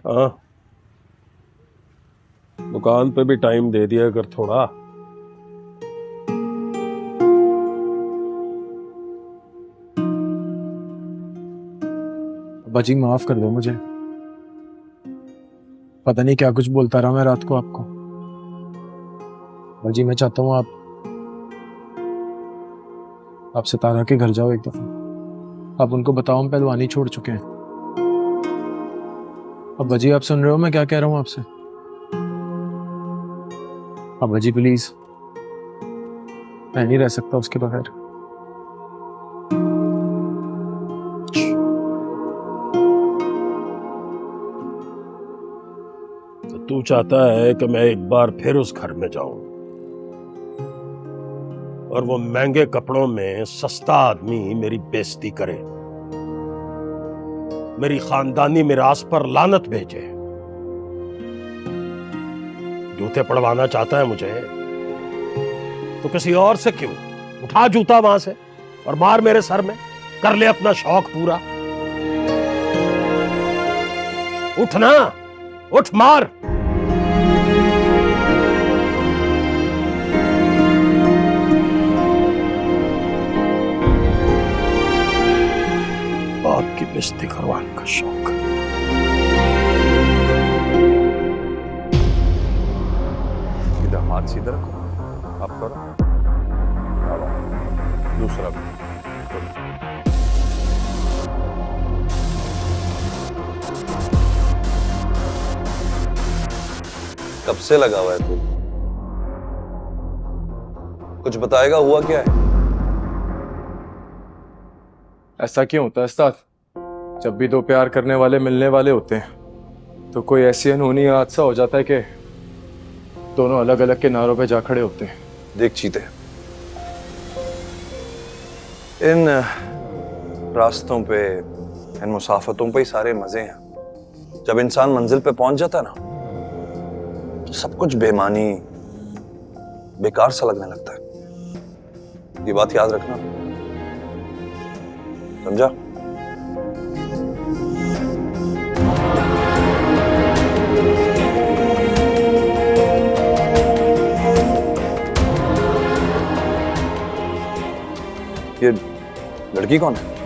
हाँ, दुकान पे भी टाइम दे दिया अगर थोड़ा। बाजी माफ कर दो मुझे, पता नहीं क्या कुछ बोलता रहा मैं रात को आपको। बाजी मैं चाहता हूँ आप सितारा के घर जाओ एक दफा, आप उनको बताओ हम पहलवानी छोड़ चुके हैं। अब बाजी आप सुन रहे हो मैं क्या कह रहा हूँ आपसे? अब बाजी प्लीज, मैं नहीं रह सकता उसके बगैर। तो तू चाहता है कि मैं एक बार फिर उस घर में जाऊं और वो महंगे कपड़ों में सस्ता आदमी मेरी बेइज्जती करे, मेरी खानदानी मिरास पर लानत भेजे। जूते पड़वाना चाहता है मुझे तो किसी और से क्यों? उठा जूता वहां से और मार मेरे सर में, कर ले अपना शौक पूरा। उठ ना, उठ मार। आपकी बेइज्जती करवाने का शौक। इधर हाथ सीधा रखो, आप करो। दूसरा भी। कब से लगा हुआ है तू? कुछ बताएगा हुआ क्या है? ऐसा क्यों होता है उस्ताद? जब भी दो प्यार करने वाले मिलने वाले होते हैं तो कोई ऐसी अनहोनी हादसा हो जाता है कि दोनों अलग अलग किनारों पे जा खड़े होते हैं। देख चीते, इन रास्तों पे, इन मुसाफतों पे ही सारे मजे हैं। जब इंसान मंजिल पे पहुंच जाता है ना तो सब कुछ बेमानी, बेकार सा लगने लगता है। ये बात याद रखना, समझा? ये लड़की कौन है?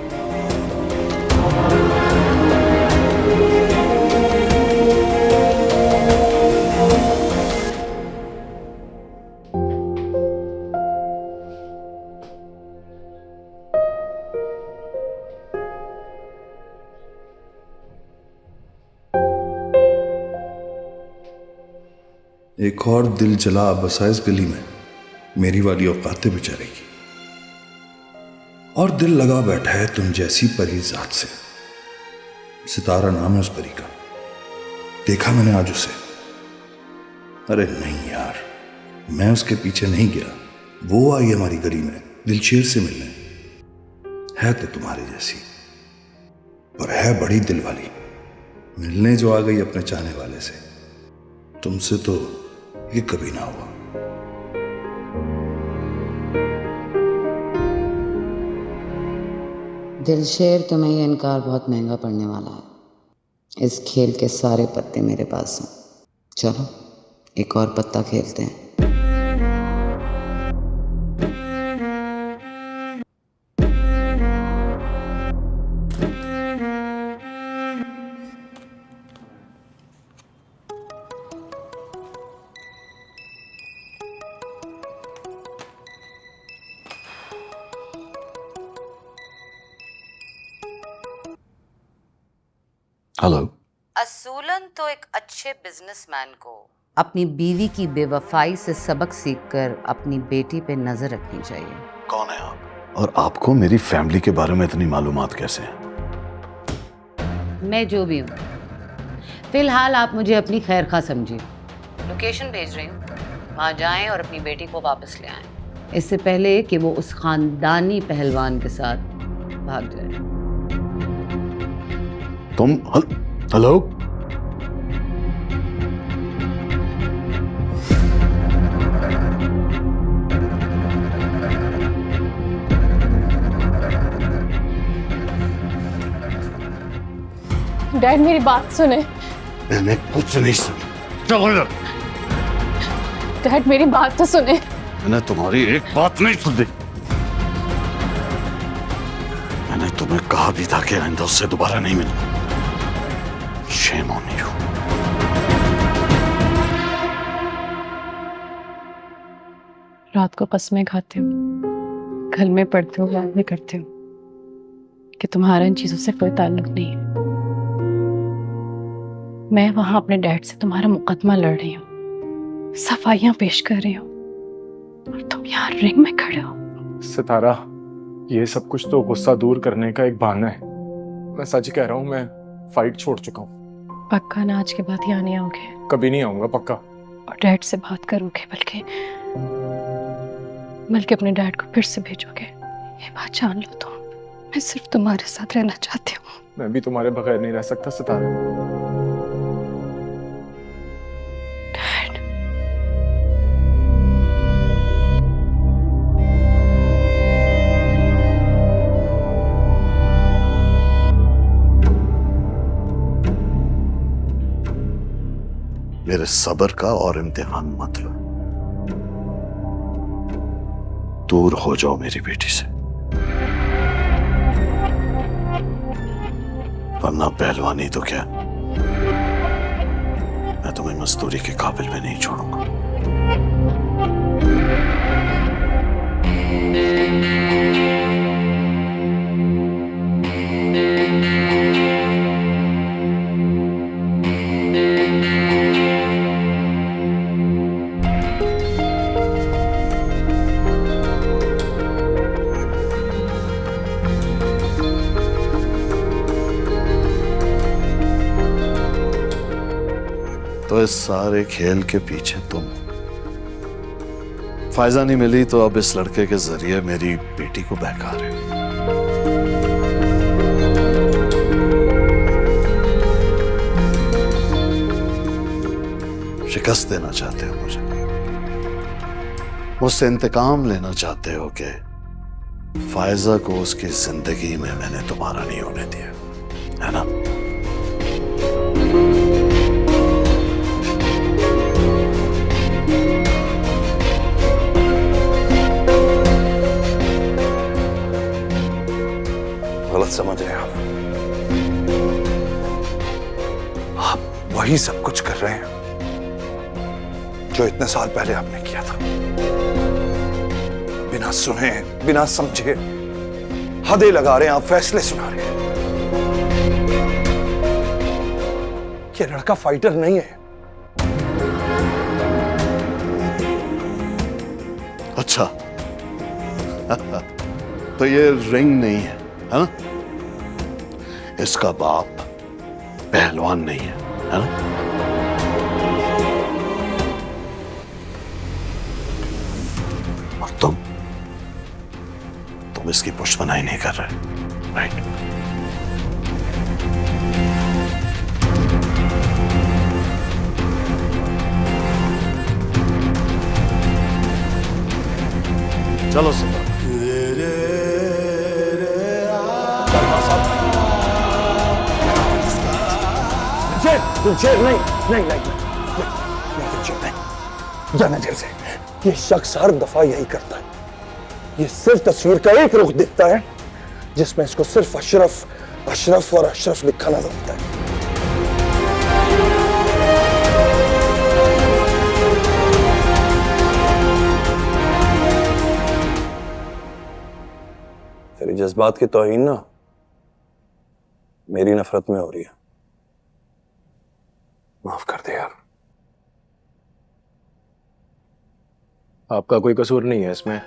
एक और दिल जला बसा इस गली में मेरी वाली औकातें बेचारे की, और दिल लगा बैठा है तुम जैसी परी जात से। सितारा नाम है उस परी का, देखा मैंने आज उसे। अरे नहीं यार, मैं उसके पीछे नहीं गया, वो आई हमारी गली में दिलशेर से मिलने। है तो तुम्हारी जैसी, पर है बड़ी दिल वाली। मिलने जो आ गई अपने चाहने वाले से, तुमसे तो ये कभी ना हुआ। दिलशेर, तुम्हें ये इनकार बहुत महंगा पड़ने वाला है। इस खेल के सारे पत्ते मेरे पास हैं। चलो एक और पत्ता खेलते हैं। हेलो। असूलन तो एक अच्छे बिजनेसमैन को अपनी बीवी की बेवफाई से सबक सीखकर अपनी बेटी पे नजर रखनी चाहिए। कौन है आप? और आपको मेरी फैमिली के बारे में इतनी मालूमात कैसे हैं? मैं जो भी हूँ, फिलहाल आप मुझे अपनी खैर खा समझिए। लोकेशन भेज रही हूँ, वहाँ जाएं और अपनी बेटी को वापस ले आएं, इससे पहले कि वो उस खानदानी पहलवान के साथ भाग जाए। तुम हेलो? डैड मेरी बात सुने, मैंने कुछ नहीं सुना। चलो इधर। डैड मेरी बात तो सुने। मैंने तुम्हारी एक बात नहीं सुनी। मैंने तुम्हें कहा भी था कि आइंदा उससे दोबारा नहीं मिलना। Shame on you. रात को कसमें खाती हूँ, घर में पढ़ते हो, याद भी करती हूँ कि तुम्हारा इन चीजों से कोई ताल्लुक नहीं है। मैं वहां अपने डैड से तुम्हारा मुकदमा लड़ रही हूँ, सफाइयां पेश कर रही हूँ, और तुम यहाँ रिंग में खड़े हो। सितारा, ये सब कुछ तो गुस्सा दूर करने का एक बहाना है। मैं सच कह रहा हूँ, मैं फाइट छोड़ चुका हूँ। पक्का ना आज के बाद यहाँ नहीं आओगे? कभी नहीं आऊंगा, पक्का। और डैड से बात करोगे, बल्कि अपने डैड को फिर से भेजोगे? ये बात जान लो तुम, मैं सिर्फ तुम्हारे साथ रहना चाहती हूँ। मैं भी तुम्हारे बगैर नहीं रह सकता सितारा। डैड, मेरे सब्र का और इम्तिहान मत लो। दूर हो जाओ मेरी बेटी से, वरना पहलवानी तो क्या, मैं तुम्हें मजदूरी के काबिल में नहीं छोड़ूंगा। तो इस सारे खेल के पीछे तुम। फायदा नहीं मिली तो अब इस लड़के के जरिए मेरी बेटी को बहका रहे हो। शिकस्त देना चाहते हो मुझे, मुझसे इंतकाम लेना चाहते हो कि फायजा को उसकी जिंदगी में मैंने तुम्हारा नहीं होने दिया, है ना? गलत समझ रहे हैं आप वही सब कुछ कर रहे हैं जो इतने साल पहले आपने किया था। बिना सुने, बिना समझे हदें लगा रहे हैं आप, फैसले सुना रहे हैं। ये लड़का फाइटर नहीं है। अच्छा तो ये रिंग नहीं है, है ना? इसका बाप पहलवान नहीं है, है ना? और तुम इसकी पुष्पनाई नहीं कर रहे, राइट? चलो सुनो। तुझे नहीं जाना जैसे। ये शख्स हर दफा यही करता है। ये सिर्फ तस्वीर का एक रुख दिखता है जिसमें इसको सिर्फ अशरफ और अशरफ लिखा नजर आता है। तेरी जज्बात की तौहीन ना मेरी नफरत में हो रही है। माफ कर दे यार। आपका कोई कसूर नहीं है इसमें।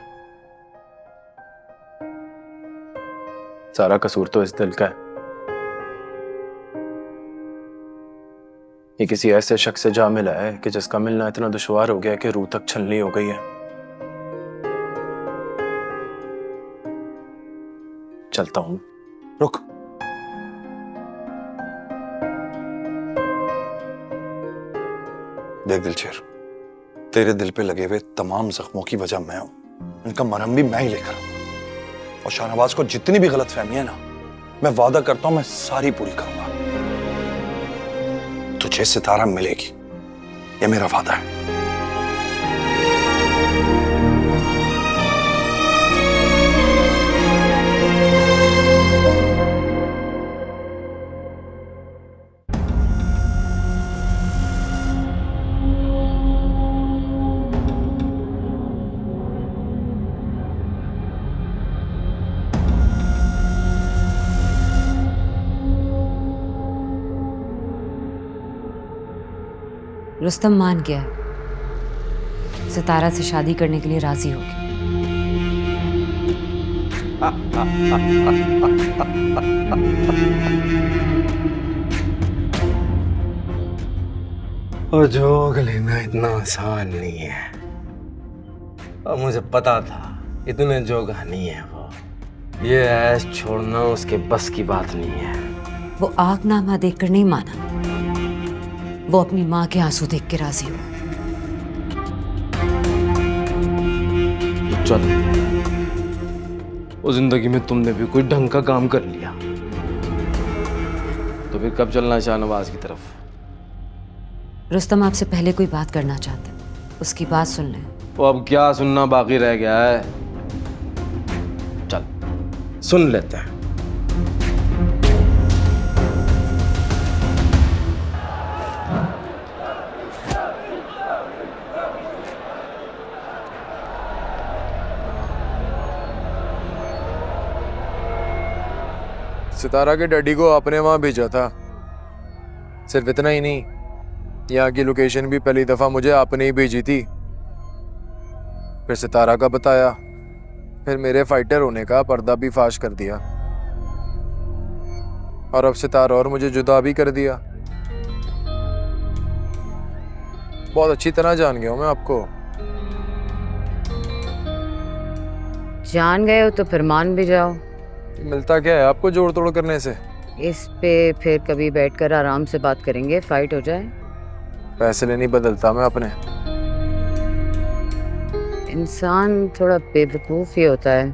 सारा कसूर तो इस दिल का है। ये किसी ऐसे शख्स से जा मिला है कि जिसका मिलना इतना दुश्वार हो गया कि रूह तक छलनी हो गई है। चलता हूं। रुक। देख दिलचेर, तेरे दिल पे लगे हुए तमाम जख्मों की वजह मैं हूं। इनका मरहम भी मैं ही लेकर आऊंगा। और शाहनवाज को जितनी भी गलतफहमियां ना, मैं वादा करता हूं मैं सारी पूरी करूंगा। मुझे सितारा मिलेगी, ये मेरा वादा है। रुस्तम मान गया है, सितारा से शादी करने के लिए राजी हो गया। और जोग लेना इतना आसान नहीं है, और मुझे पता था इतने जोगा नहीं है वो। ये ऐश छोड़ना उसके बस की बात नहीं है। वो आगनामा देखकर नहीं माना, वो अपनी माँ के आंसू देख के राजी हुआ। चल, उस जिंदगी में तुमने भी कोई ढंग का काम कर लिया, तो फिर कब चलना शाहनवाज की तरफ? रुस्तम आपसे पहले कोई बात करना चाहता है, उसकी बात सुन लें। वो अब क्या सुनना बाकी रह गया है? चल सुन लेते हैं। सितारा के डैडी को आपने वहां भेजा था। सिर्फ इतना ही नहीं, यहाँ की लोकेशन भी पहली दफा मुझे आपने ही भेजी थी, फिर सितारा का बताया, फिर मेरे फाइटर होने का पर्दा भी फाश कर दिया, और अब सितारा और मुझे जुदा भी कर दिया। बहुत अच्छी तरह जान गया हूं मैं आपको। जान गए हो तो फिर मान भी जाओ। मिलता क्या है आपको जोड़ तोड़ करने से? इस पे फिर कभी बैठकर आराम से बात करेंगे, फाइट हो जाए। फैसले नहीं बदलता मैं अपने। इंसान थोड़ा बेवकूफ़ ही होता है,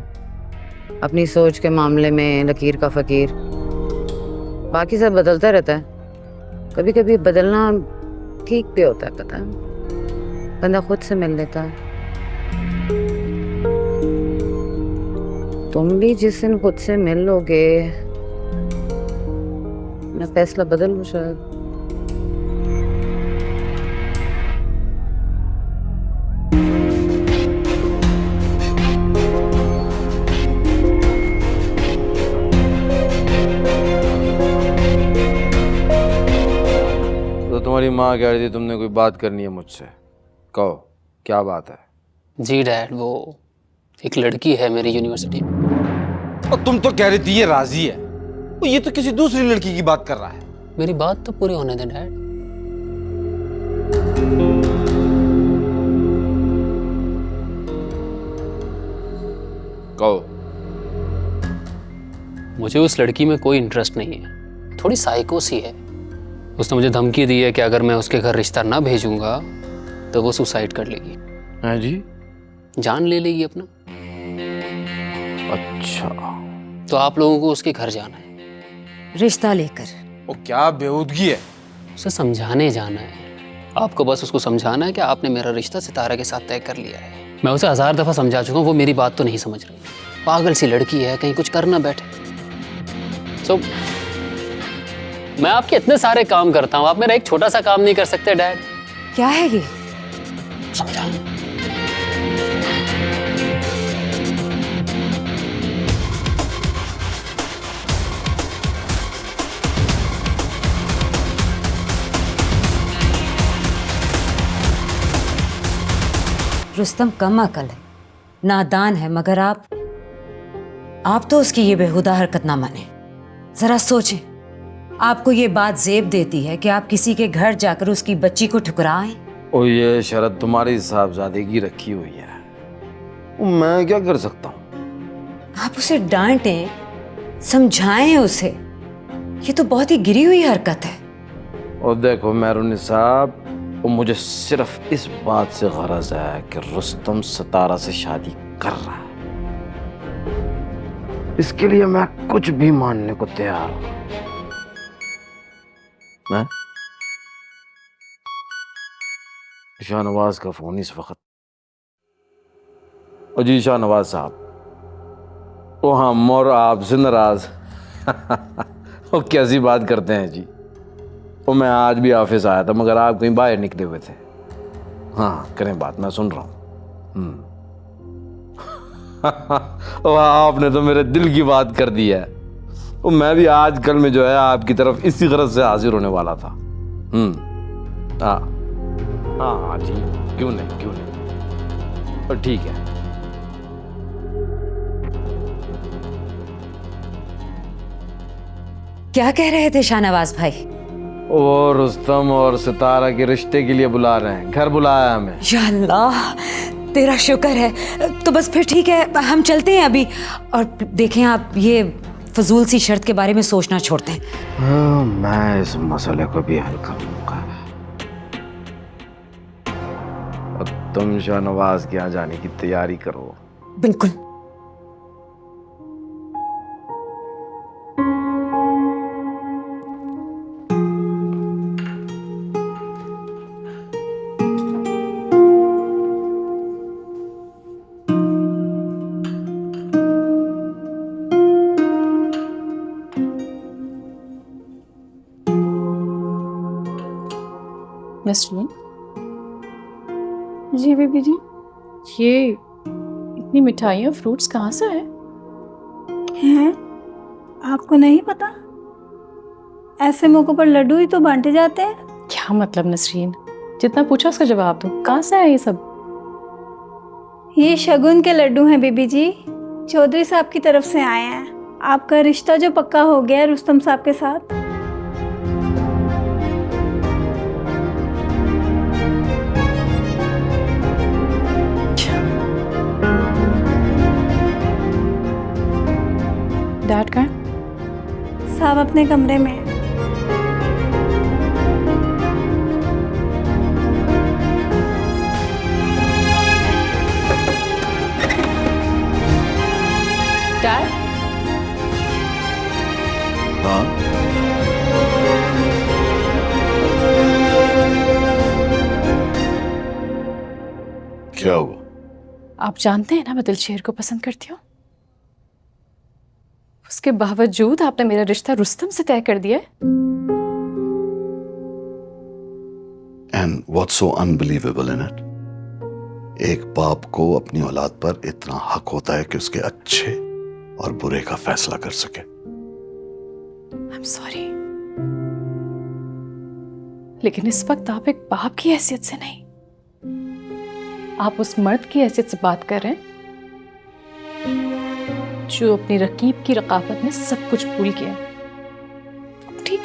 अपनी सोच के मामले में लकीर का फकीर। बाकी सब बदलता रहता है, कभी कभी बदलना ठीक भी होता है। पता है, बंदा खुद से मिल लेता है। तुम भी जिस दिन खुद से मिल लोगे, मैं फैसला बदल लूं शायद। तो तुम्हारी माँ कह रही थी तुमने कोई बात करनी है मुझसे, कहो क्या बात है? जी डैड, वो एक लड़की है मेरी यूनिवर्सिटी में। और तुम तो कह रही थी ये राजी है, और ये तो किसी दूसरी लड़की की बात कर रहा है। मेरी बात तो पूरी होने दे डैड। कहो। मुझे उस लड़की में कोई इंटरेस्ट नहीं है, थोड़ी साइको सी है। उसने मुझे धमकी दी है कि अगर मैं उसके घर रिश्ता ना भेजूंगा तो वो सुसाइड कर लेगी। हैं जी? जान ले लेगी अपना। अच्छा, तो आप लोगों को उसके घर जाना है रिश्ता लेकर। वो क्या बेहूदगी है? उसे समझाने जाना है। आपको बस उसको समझाना है कि आपने मेरा रिश्ता सितारा के साथ तय कर लिया है। मैं उसे 1000 दफ़ा समझा चुका हूँ, वो मेरी बात तो नहीं समझ रही। पागल सी लड़की है, कहीं कुछ कर ना बैठे। मैं आपके इतने सारे काम करता हूँ, आप मेरा एक छोटा सा काम नहीं कर सकते डैड? क्या है ये? समझा। रुस्तम कम अकल है, नादान है, मगर आप तो उसकी ये बेहुदा हरकत ना माने। जरा सोचें, आपको ये बात जेब देती है कि आप किसी के घर जाकर उसकी बच्ची को ठुकराएं? और ये शरत तुम्हारी साहबजादगी रखी हुई है, मैं क्या कर सकता हूँ? आप उसे डांटें, समझाएं उसे। ये तो बहुत ही गिरी हुई हरकत है। और देखो मैरून साहब, मुझे सिर्फ इस बात से गरज है कि रुस्तम सितारा से शादी कर रहा है। इसके लिए मैं कुछ भी मानने को तैयार हूं। शाहनवाज का फोन इस वक्त। ओ जी शाहनवाज साहब, वो हम और आपसे नाराज। वो कैसी बात करते हैं जी। वो मैं आज भी ऑफिस आया था मगर आप कहीं बाहर निकले हुए थे। हाँ करें बात, मैं सुन रहा हूँ। आपने तो मेरे दिल की बात कर दी है। वो मैं भी आजकल में जो है आपकी तरफ इसी गरज से हाजिर होने वाला था। हाँ हाँ जी, क्यों नहीं। तो ठीक है। क्या कह रहे थे शाहनवाज भाई? वो रुस्तम और सितारा के रिश्ते के लिए बुला रहे हैं, घर बुलाया हमें। या अल्लाह, तेरा शुक्र है। तो बस फिर ठीक है, हम चलते हैं अभी। और देखें, आप ये फजूल सी शर्त के बारे में सोचना छोड़ते हैं। मैं इस मसले को भी हल कर लूंगा। और तुम शाहनवाज के यहाँ जाने की तैयारी करो। बिल्कुल। नसरीन। जी बेबी जी। ये इतनी मिठाइयाँ फ्रूट्स कहाँ से है? हैं? आपको नहीं पता? ऐसे मौकों पर लड्डू ही तो बांटे जाते हैं। क्या मतलब नसरीन? जितना पूछा उसका जवाब दो। कहाँ से है ये सब? ये शगुन के लड्डू हैं बेबी जी, चौधरी साहब की तरफ से आए हैं। आपका रिश्ता जो पक्का हो गया है रुस्तम साहब के साथ। डैड का? साहब अपने कमरे में है। डैड? हाँ क्या हुआ? आप जानते हैं ना मैं दिलशेर को पसंद करती हूँ। उसके बावजूद आपने मेरा रिश्ता रुस्तम से तय कर दिया। And what's so unbelievable in it? एक बाप को अपनी औलाद पर इतना हक होता है कि उसके अच्छे और बुरे का फैसला कर सके। I'm sorry, लेकिन इस वक्त आप एक बाप की हैसियत से नहीं, आप उस मर्द की हैसियत से बात कर रहे हैं जो अपनी रकीब की रकाबत में सब कुछ भूल गया। ठीक,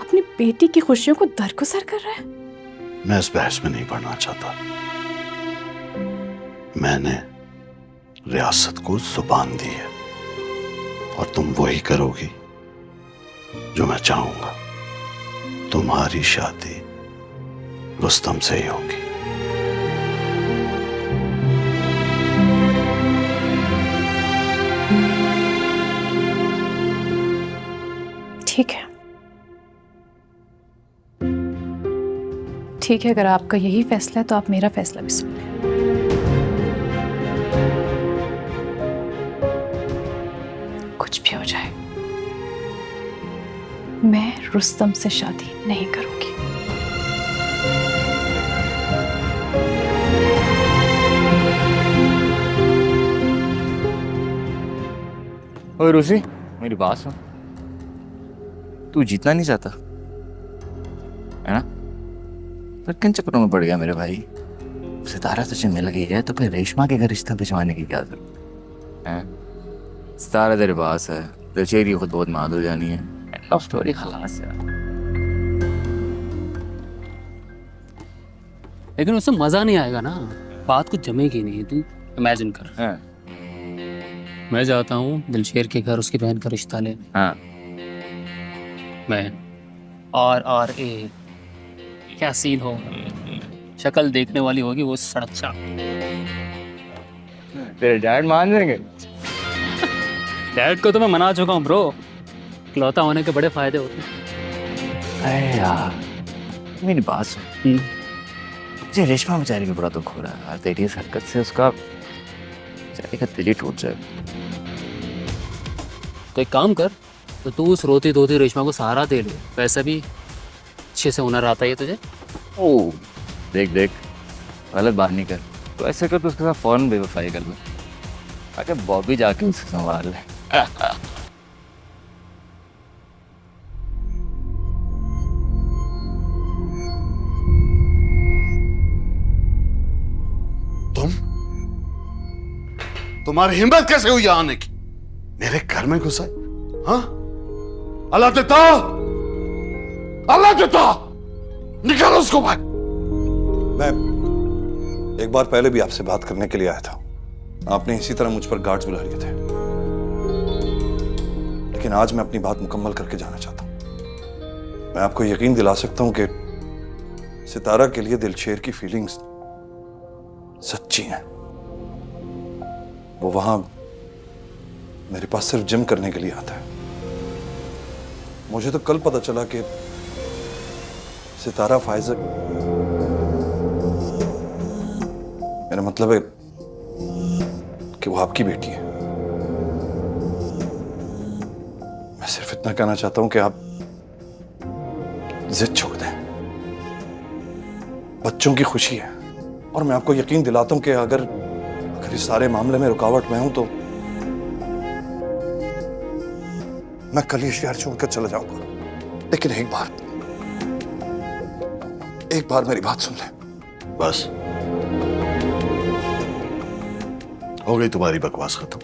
अपनी बेटी की खुशियों को दरगुजर कर रहा है। मैं इस बहस में नहीं पढ़ना चाहता। मैंने रियासत को जुबान दी है और तुम वही करोगी जो मैं चाहूंगा। तुम्हारी शादी रुस्तम से ही होगी। ठीक है, ठीक है, अगर आपका यही फैसला है तो आप मेरा फैसला भी सुन लें। कुछ भी हो जाए, मैं रुस्तम से शादी नहीं करूंगी। ओए रूसी, मेरी बात सुन। तू जीतना नहीं चाहता है ना? पर किन चक्करों में पड़ गया मेरे भाई? सितारा तुझे मिल गई है तो फिर रेशमा के घर रिश्ता भिजवाने की क्या जरूरत है? सितारा तेरे पास है, दिलचेरी खुद बहुत मादुल जानी है। लव स्टोरी खलास है। लेकिन उससे मजा नहीं आएगा ना, बात कुछ जमेगी नहीं। तू इमेजिन कर, मैं जाता हूँ दिलशेर के घर उसकी बहन का रिश्ता लेने। हाँ, मैं RRA, क्या सीन होगा? शक्ल देखने वाली होगी वो सड़क चाप। तेरे डैड मान जाएंगे? डैड को तो मैं मना चुका हूँ ब्रो, इकलौता होने के बड़े फायदे होते हैं। अरे यार, मेरी बात सुन, मुझे रेशमा बेचारी में बड़ा दुख हो रहा है यार, तेरी इस हरकत से उसका बेचारी का दिल ही टूट जाए। तो एक काम कर, तो तू उस रोती धोती रेशमा को सहारा दे ले, वैसे भी अच्छे से हुनर आता है तुझे। ओ देख देख, गलत बात नहीं कर, तो ऐसे कर तो उसके साथ फौरन बेवफाई कर ले, आके बॉबी जाके उसे संभाल ले। तुम्हारी हिम्मत कैसे हुई यहाँ आने की? मेरे घर में घुसा? हाँ, अल्लाह देता, अल्लाह देता, निकालो उसको बाहर। मैं एक बार पहले भी आपसे बात करने के लिए आया था, आपने इसी तरह मुझ पर गार्ड्स बुला लिए थे, लेकिन आज मैं अपनी बात मुकम्मल करके जाना चाहता हूं। मैं आपको यकीन दिला सकता हूं कि सितारा के लिए दिलशेर की फीलिंग्स सच्ची हैं। वो वहां मेरे पास सिर्फ जिम करने के लिए आता है। मुझे तो कल पता चला कि सितारा फाइजा, मेरा मतलब है कि वो आपकी बेटी है। मैं सिर्फ इतना कहना चाहता हूं कि आप जिद छोड़ दें। बच्चों की खुशी है, और मैं आपको यकीन दिलाता हूं कि अगर इस सारे मामले में रुकावट में हूं तो मैं कल ही शहर छोड़कर चला जाऊंगा। लेकिन एक बार मेरी बात सुन ले। बस हो गई तुम्हारी बकवास खत्म।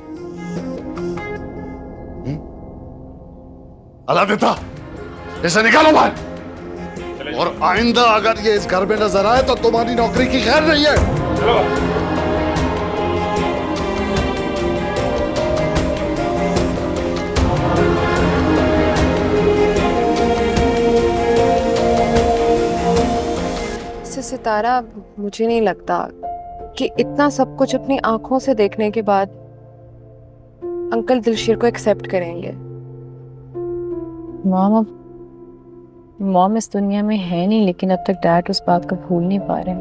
अल्लाह देता, इसे निकालो बाहर, और आइंदा अगर ये इस घर में नजर आए तो तुम्हारी नौकरी की खैर नहीं है। चलो। सितारा, मुझे नहीं लगता कि इतना सब कुछ अपनी आंखों से देखने के बाद अंकल दिलशीर को एक्सेप्ट करेंगे। मॉम इस दुनिया में है नहीं, लेकिन अब तक डैड उस बात को भूल नहीं पा रहे।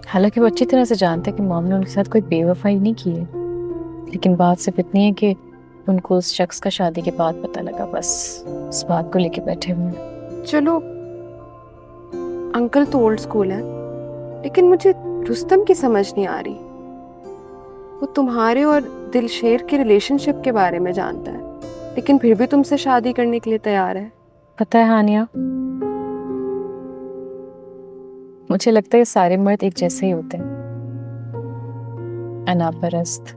हालांकि वो अच्छी तरह से जानते हैं कि मॉम ने उनके साथ कोई बेवफाई नहीं की है, लेकिन बात सिर्फ इतनी है कि उनको उस शख्स का शादी के बाद पता लगा, बस इस बात को लेके बैठे हुए हैं। चलो, अंकल तो ओल्ड स्कूल है, लेकिन मुझे रुस्तम की समझ नहीं आ रही। वो तुम्हारे और दिलशेर के रिलेशनशिप के बारे में जानता है, लेकिन फिर भी तुमसे शादी करने के लिए तैयार है। पता है हानिया, मुझे लगता है सारे मर्द एक जैसे ही होते हैं, अनापरस्त,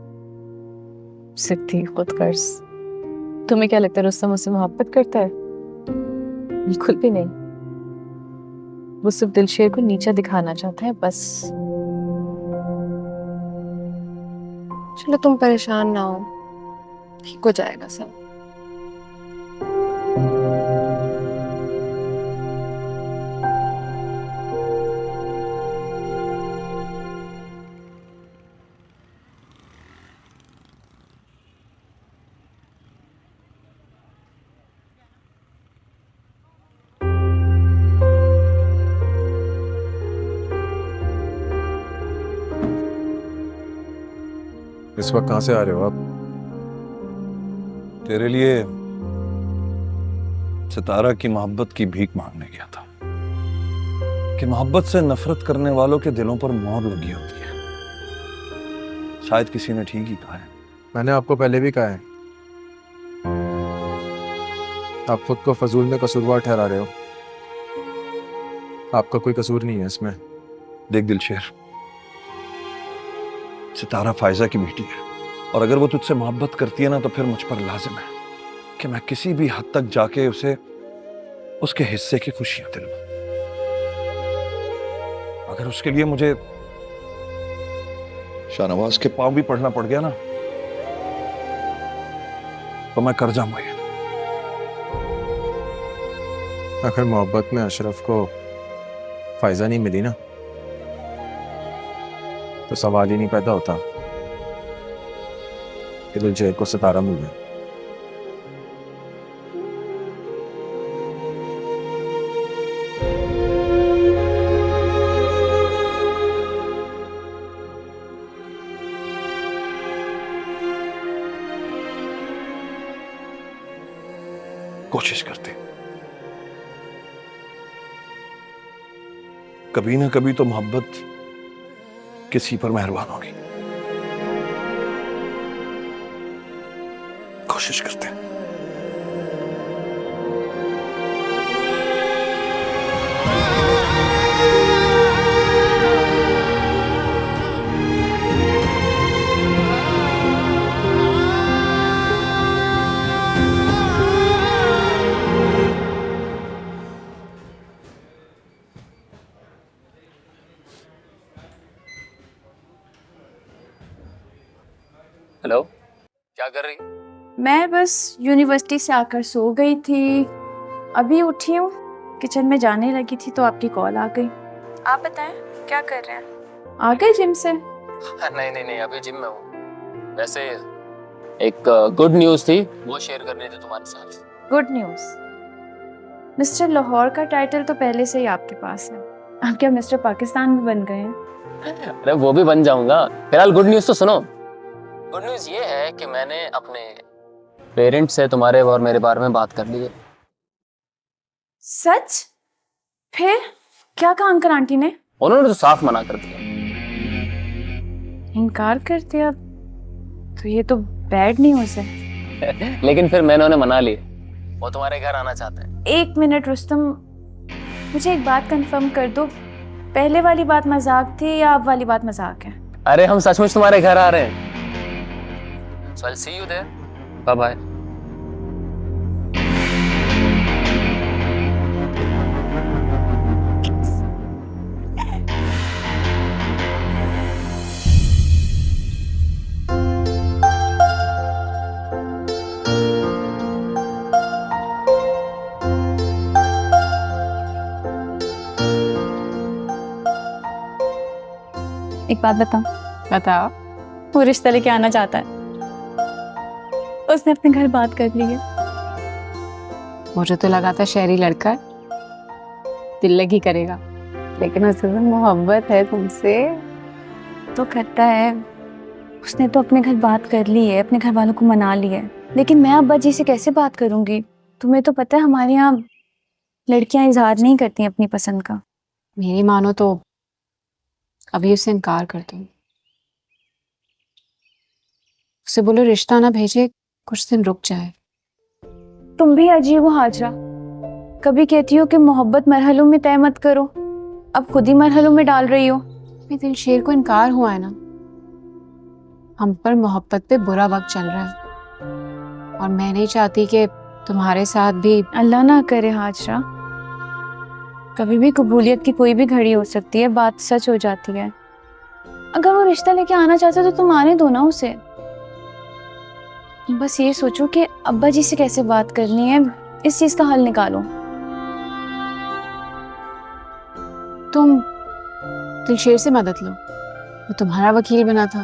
सिद्धि, खुदगर्ज। तुम्हें क्या लगता है रुस्तम मुझसे मोहब्बत करता है? बिल्कुल भी नहीं। वो सिर्फ दिलशेर को नीचा दिखाना चाहता है, बस। चलो, तुम परेशान ना हो, ठीक हो जाएगा सब। इस वक्त कहां से आ रहे हो आप? तेरे लिए सितारा की मोहब्बत की भीख मांगने गया था कि मोहब्बत से नफरत करने वालों के दिलों पर मोहर लगी होती है। शायद किसी ने ठीक ही कहा है। मैंने आपको पहले भी कहा है, आप खुद को फजूल में कसूरवार ठहरा रहे हो। आपका कोई कसूर नहीं है इसमें। देख दिलशेर, सितारा फायजा की बेटी है, और अगर वो तुझसे मोहब्बत करती है ना, तो फिर मुझ पर लाजिम है कि मैं किसी भी हद तक जाके उसे उसके हिस्से की खुशियां दिलवाऊं। अगर उसके लिए मुझे शाहनवाज के पांव भी पढ़ना पड़ गया ना, तो मैं कर जाऊंगा ये। अगर मोहब्बत में अशरफ को फायजा नहीं मिली ना, तो सवाल ही नहीं पैदा होता कि दिलशेर को सितारा मिल गया। कोशिश करते। कभी ना कभी तो मोहब्बत किसी पर मेहरबान होगी। कोशिश करते हैं। हेलो, क्या कर रही? मैं बस यूनिवर्सिटी से आकर सो गई थी, अभी उठी हूँ, किचन में जाने लगी थी तो आपकी कॉल आ गई। आप बताएं क्या कर रहे हैं? आ गए जिम से? नहीं, अभी जिम में हूँ। वैसे एक गुड न्यूज़ थी, वो शेयर करनी थी तुम्हारे साथ। Good news? मिस्टर लाहौर का टाइटल तो पहले से ही आपके पास है, आप क्या मिस्टर पाकिस्तान भी बन गए हैं? अरे वो भी बन जाऊंगा। फिलहाल गुड न्यूज़ तो सुनो। गुड न्यूज़ ये है कि मैंने अपने पेरेंट्स से तुम्हारे और मेरे बारे में बात कर ली है। सच? फिर क्या कहा अंकल आंटी ने? उन्होंने तो साफ मना कर दिया। इनकार कर दिया? तो ये तो बैड न्यूज़ है। लेकिन फिर मैंने उन्हें मना लिया, वो तुम्हारे घर आना चाहते हैं। एक मिनट रुस्तम, मुझे एक बात कंफर्म कर दो, पहले वाली बात मजाक थी या अब वाली बात मजाक है? अरे हम सचमुच तुम्हारे घर आ रहे हैं। So I'll see you there. Bye bye. एक बात बताओ। वो रिश्ता लेके आना चाहता है, उसने अपने घर बात कर ली है। मुझे तो लगा था शहरी लड़का दिल लगी करेगा, लेकिन उसे तो मोहब्बत है तुमसे। तो करता है, उसने तो अपने घर बात कर ली है, अपने घर वालों को मना लिया है, लेकिन मैं अब्बा जी से कैसे बात करूंगी? तुम्हें तो पता है हमारे यहाँ लड़कियां इजहार नहीं करती अपनी पसंद का। मेरी मानो तो अभी उससे इनकार कर दो। उसे बोलो रिश्ता ना भेजे, कुछ दिन रुक जाए। तुम भी अजीब हो हाजरा, कभी कहती हो कि मोहब्बत मरहलों में तय मत करो, अब खुद ही मरहलों में डाल रही हो। मेरे दिल शेर को इनकार हुआ है ना, हम पर मोहब्बत पे बुरा वक्त चल रहा है और मैं नहीं चाहती कि तुम्हारे साथ भी। अल्लाह ना करे हाजरा, कभी भी कबूलियत की कोई भी घड़ी हो सकती है, बात सच हो जाती है। अगर वो रिश्ता लेके आना चाहता है तो तुम आने दो ना उसे। बस ये सोचो कि अब्बा जी से कैसे बात करनी है, इस चीज का हल निकालो। तुम दिलशेर से मदद लो, वो तुम्हारा वकील बना था,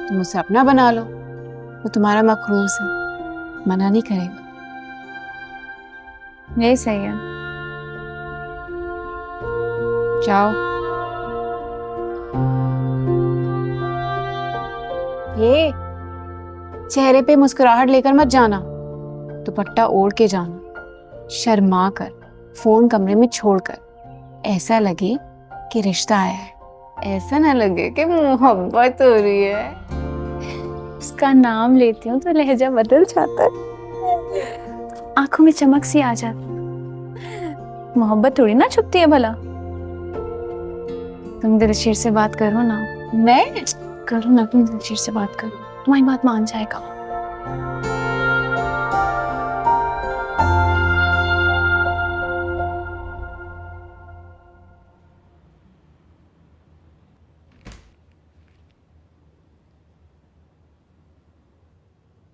तुम उसे अपना बना लो। वो तुम्हारा मखरूस है, मना नहीं करेगा। यही सही है। जाओ। ये चेहरे पे मुस्कुराहट लेकर मत जाना, दुपट्टा ओढ़ के जाना, शर्मा कर, फोन कमरे में छोड़कर। ऐसा लगे कि रिश्ता आया है, ऐसा ना लगे कि मोहब्बत हो रही है। उसका नाम लेती हूँ तो लहजा बदल जाता है, आंखों में चमक सी आ जाती। मोहब्बत थोड़ी ना छुपती है भला। तुम दिलशीर से बात करो ना। मैं करो ना, तुम दिलशीर से बात करो, तुम्हारी बात मान जाएगा।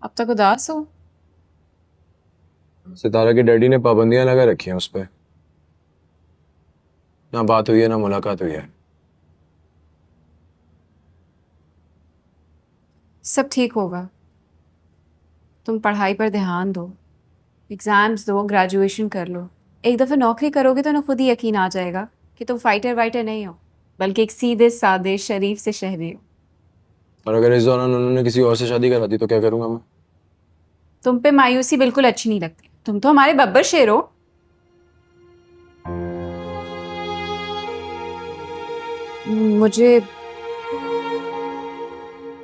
अब तक उदास हो? सितारा के डैडी ने पाबंदियां लगा रखी हैं उस पर, ना बात हुई है ना मुलाकात हुई है। सब ठीक होगा, तुम पढ़ाई पर ध्यान दो, एग्जाम्स दो, ग्रेजुएशन कर लो। एक दफ़ा नौकरी करोगे तो ना खुद ही यकीन आ जाएगा कि तुम फाइटर वाइटर नहीं हो, बल्कि एक सीधे सादे शरीफ से शहरी हो। और अगर इस दौरान उन्होंने किसी और से शादी करा दी तो क्या करूंगा मैं? तुम पे मायूसी बिल्कुल अच्छी नहीं लगती। तुम तो हमारे बब्बर शेर हो। मुझे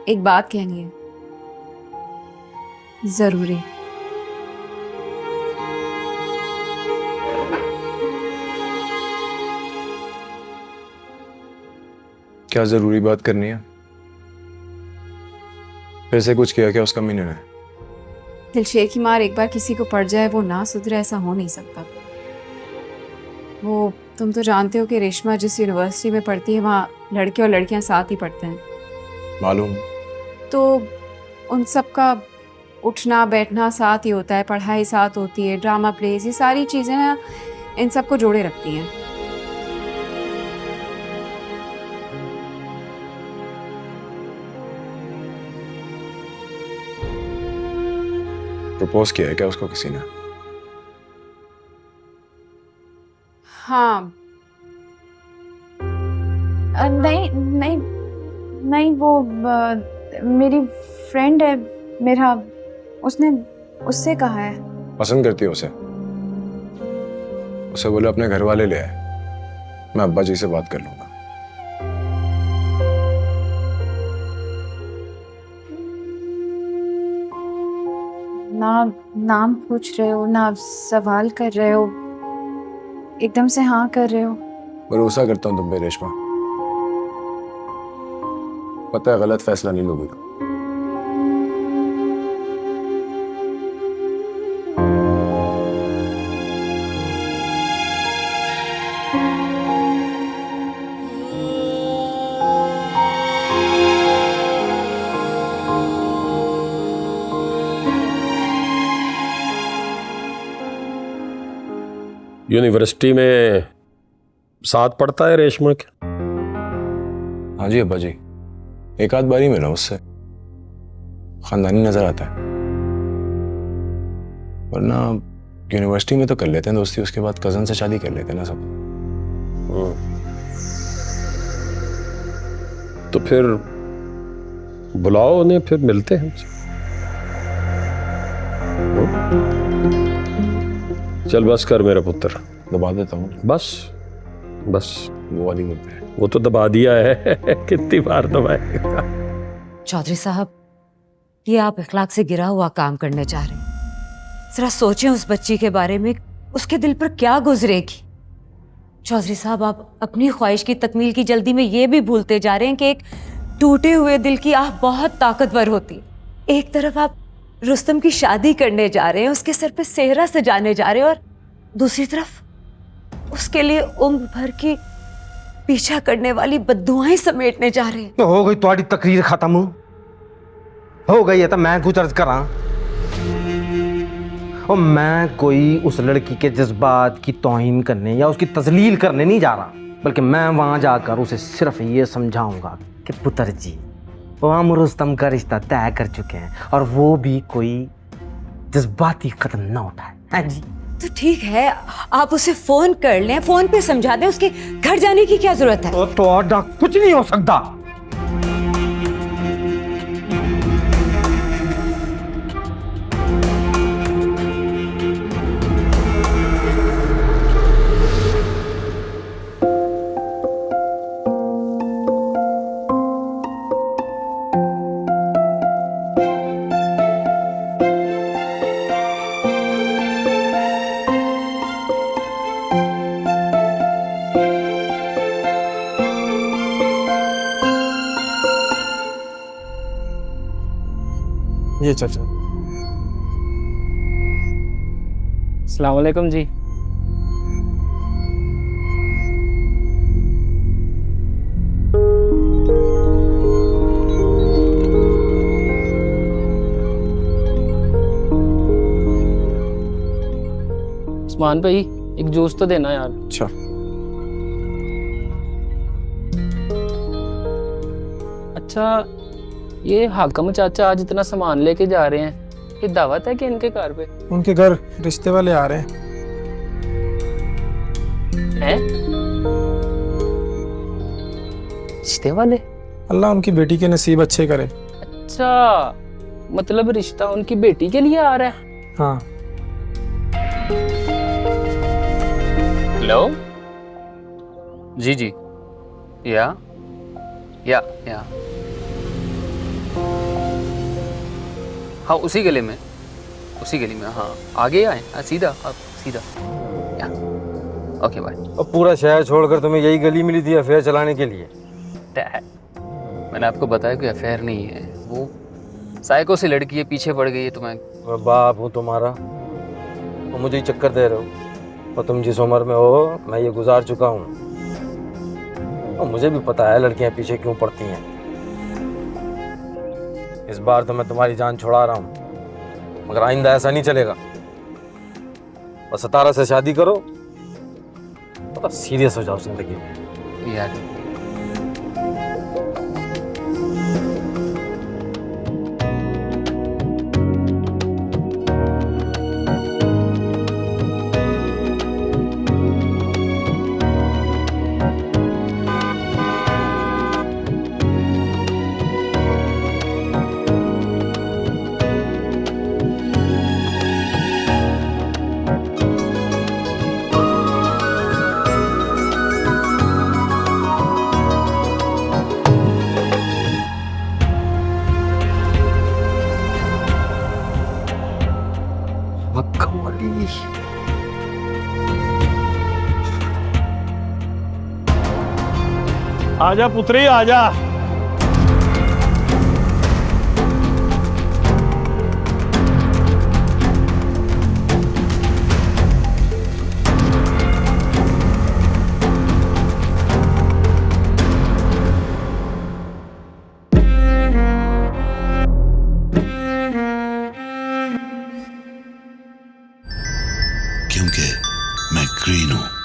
एक बात कहनी है, जरूरी। क्या जरूरी बात करनी है? फिर से कुछ किया क्या उसका मीनू ने? दिलशेर की मार एक बार किसी को पड़ जाए वो ना सुधरे, ऐसा हो नहीं सकता। वो तुम तो जानते हो कि रेशमा जिस यूनिवर्सिटी में पढ़ती है वहाँ लड़के और लड़कियाँ साथ ही पढ़ते हैं। मालूम। तो उन सब का उठना बैठना साथ ही होता है, पढ़ाई साथ होती है, ड्रामा प्लेस, ये सारी चीज़ें ना इन सबको जोड़े रखती हैं। प्रपोज किया है क्या उसको किसी ने? हाँ। नहीं नहीं नहीं, वो मेरी फ्रेंड है, मेरा, उसने उससे कहा है। पसंद करती है उसे? उसे बोले अपने घर वाले ले आए, मैं अब्बा जी से बात कर लूंगा। ना नाम पूछ रहे हो, ना सवाल कर रहे हो, एकदम से हाँ कर रहे हो। भरोसा करता हूँ तुम पे रेशमा, पता है गलत फैसला नहीं लोगे तुम। यूनिवर्सिटी में साथ पढ़ता है रेशमा के? हाँ जी अब्बा जी, एक आध बारी मिला उससे, खानदानी नजर आता है। वरना यूनिवर्सिटी में तो कर लेते हैं दोस्ती, उसके बाद कजन से शादी कर लेते हैं ना सब। तो फिर बुलाओ उन्हें, फिर मिलते हैं। चल बस कर मेरा पुत्र, दबा देता हूँ। बस बस, वो वाली मुद्दे है। वो तो दबा दिया है कितनी बार दबाए। चौधरी साहब, ये आप इखलाक से गिरा हुआ काम करने जा रहे हैं। जरा सोचें उस बच्ची के बारे में, उसके दिल पर क्या गुजरेगी। चौधरी साहब, आप अपनी ख्वाहिश की तकमील की जल्दी में ये भी भूलते जा रहे हैं कि एक टूटे हुए दिल की आह बहुत ताकतवर होती है। एक तरफ आप रुस्तम की शादी करने जा रहे हैं, उसके सर पे सेहरा सजाने जा रहे हैं, और दूसरी तरफ उसके लिए उम्र भर की पीछा करने वाली बद्दुआएं समेटने जा रहे हैं। हो गई तुम्हारी तकरीर खत्म, हो गई है तो मैं कुछ अर्ज करा। और मैं कोई उस लड़की के जज्बात की तौहीन करने या उसकी तजलील करने नहीं जा रहा, बल्कि मैं वहां जाकर उसे सिर्फ ये समझाऊंगा कि पुत्र जी, वो हम रुस्तम का रिश्ता तय कर चुके हैं, और वो भी कोई जज्बाती कदम ना उठाए। हाँ जी। तो ठीक है, आप उसे फोन कर लें, फोन पे समझा दें, उसके घर जाने की क्या जरूरत है? तो कुछ नहीं हो सकता। ये चाचा। अस्सलाम वालेकुम जी। उस्मान भाई, एक जूस तो देना यार। अच्छा। अच्छा, ये हाकम चाचा आज इतना सामान लेके जा रहे हैं, ये दावत है कि इनके घर पे? उनके घर रिश्ते वाले आ रहे हैं। रिश्ते वाले? अल्लाह उनकी बेटी के नसीब अच्छे करे। अच्छा, मतलब रिश्ता उनकी बेटी के लिए आ रहा है? हाँ। हेलो जी जी या हाँ उसी गली में हाँ आगे आए हाँ, सीधा या ओके बाय। और पूरा शहर छोड़कर तुम्हें यही गली मिली थी अफेयर चलाने के लिए? मैंने आपको बताया कोई अफेयर नहीं है, वो साइको से लड़की है, पीछे पड़ गई है तुम्हें। मैं बाप हूँ तुम्हारा, तो मुझे ही चक्कर दे रहे हो। और तुम जिस उम्र में हो मैं ये गुजार चुका हूँ, और मुझे भी पता है लड़कियां पीछे क्यों पड़ती हैं। इस बार तो मैं तुम्हारी जान छुड़ा रहा हूँ, मगर आइंदा ऐसा नहीं चलेगा। और सितारा से शादी करो, तो सीरियस हो जाओ जिंदगी में यार। आजा पुत्री आजा। क्योंकि मैं ग्रीन हूं।